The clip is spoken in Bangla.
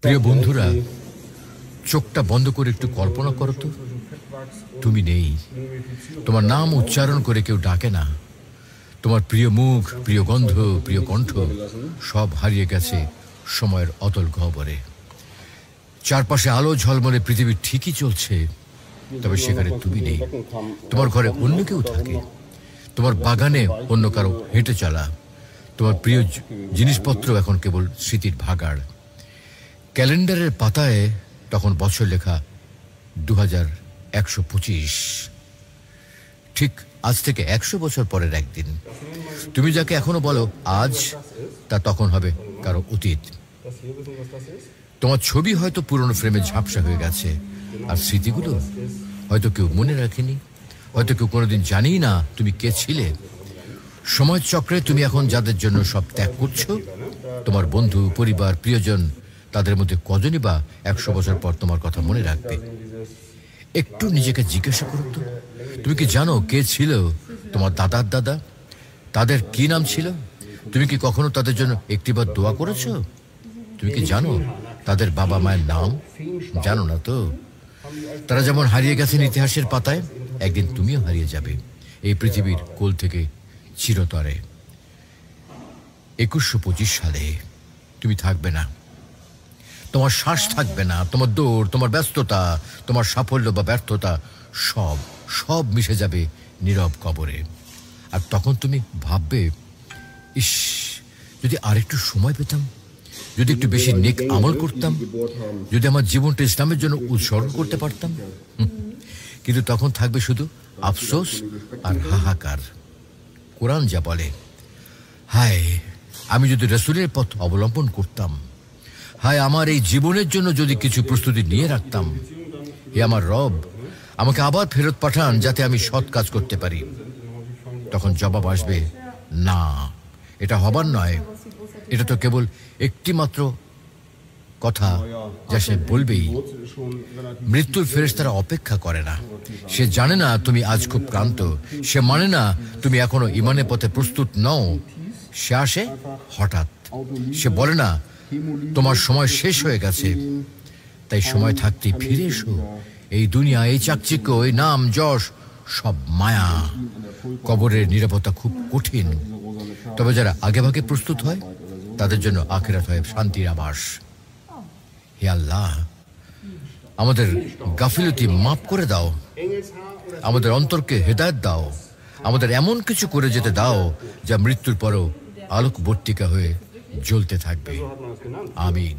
প্রিয় বন্ধুরা, চোখটা বন্ধ করে একটু কল্পনা করো তো, তুমি নেই। তোমার নাম উচ্চারণ করে কেউ ডাকে না। তোমার প্রিয় মুখ, প্রিয় গন্ধ, প্রিয় কণ্ঠ সব হারিয়ে গেছে সময়ের অতল গহ্বরে। চারপাশে আলো ঝলমলে পৃথিবী ঠিকই চলছে, তবে সেখানে তুমি নেই। তোমার ঘরে অন্য কেউ থাকে, তোমার বাগানে অন্য কারো হেঁটে চলা। তোমার প্রিয় জিনিসপত্র এখন কেবল স্মৃতির ভাগাড়। ক্যালেন্ডারের পাতায় তখন বছর লেখা 2125। ঠিক আজ থেকে 100 বছর পরের একদিন তুমি যাকে এখনো বলো আজ, তা তখন হবে কারো অতীত। তোমার ছবি হয়তো পুরনো ফ্রেমে ঝাপসা হয়ে গেছে, আর স্মৃতিগুলো হয়তো কেউ মনে রাখেনি, হয়তো কেউ কোনোদিন জানেই না তুমি কে ছিলে। সময়ের চক্রে তুমি এখন যাদের জন্য সব ত্যাগ করছো, তোমার বন্ধু, পরিবার, প্রিয়জন, তাদের মধ্যে কজনই বা 100 বছর পর তোমার কথা মনে রাখবে? একটু নিজেকে জিজ্ঞাসা করো তো, তুমি কি জানো কে ছিল তোমার দাদার দাদা? তাদের কি নাম ছিল? তুমি কি কখনো তাদের জন্য একটিবার দোয়া করেছো? তুমি কি জানো তাদের বাবা মায়ের নাম? জানো না তো? তারা যেমন হারিয়ে গেছেন ইতিহাসের পাতায়, একদিন তুমিও হারিয়ে যাবে এই পৃথিবীর কোল থেকে চিরতরে। 2125 সালে তুমি থাকবে না। তোমার শ্বাস থাকবে না, তোমার দৌড়, তোমার ব্যস্ততা, তোমার সাফল্য বা ব্যর্থতা সব সব মিশে যাবে নীরব কবরে। আর তখন তুমি ভাববে, ইস, যদি আরেকটু সময় পেতাম, যদি একটু বেশি নেক আমল করতাম, যদি আমার জীবনটা ইসলামের জন্য উৎসর্গ করতে পারতাম। কিন্তু তখন থাকবে শুধু আফসোস আর হাহাকার। কোরআন যা বলে, হায় আমি যদি রাসূলের পথ অবলম্বন করতাম, হায় আমার এই জীবনের জন্য যদি কিছু প্রস্তুতি নিয়ে রাখতাম। হে আমার রব, আমাকে আবার ফেরত পাঠান যাতে আমি সৎ কাজ করতে পারি। তখন জবাব আসবে, না, এটা হবার নয়। এটা তো কেবল একটি মাত্র কথা যা সে বলবেই। মৃত্যুর ফেরেশতারা অপেক্ষা করে না। সে জানে না তুমি আজ খুব ক্লান্ত, সে মানে না তুমি এখনো ইমানের পথে প্রস্তুত নও। সে আসে হঠাৎ, সে বলে না তোমার সময় শেষ হয়ে গেছে। তাই সময় থাকতে ফিরে এসো। এই দুনিয়া, এই চাকচিক্য, এই নাম যশ সব মায়া। কবরের নিরাপত্তা খুব কঠিন, তবে যারা আগেভাগে প্রস্তুত হয় তাদের জন্য আখিরাত হয় শান্তির আবাস। হে আল্লাহ, আমাদের গাফিলতি মাফ করে দাও, আমাদের অন্তরকে হেদায়েত দাও, আমাদের এমন কিছু করে যেতে দাও যা মৃত্যুর পরও আলোকবর্তিকা হয়ে জ্বলতে থাকবে। আমিন।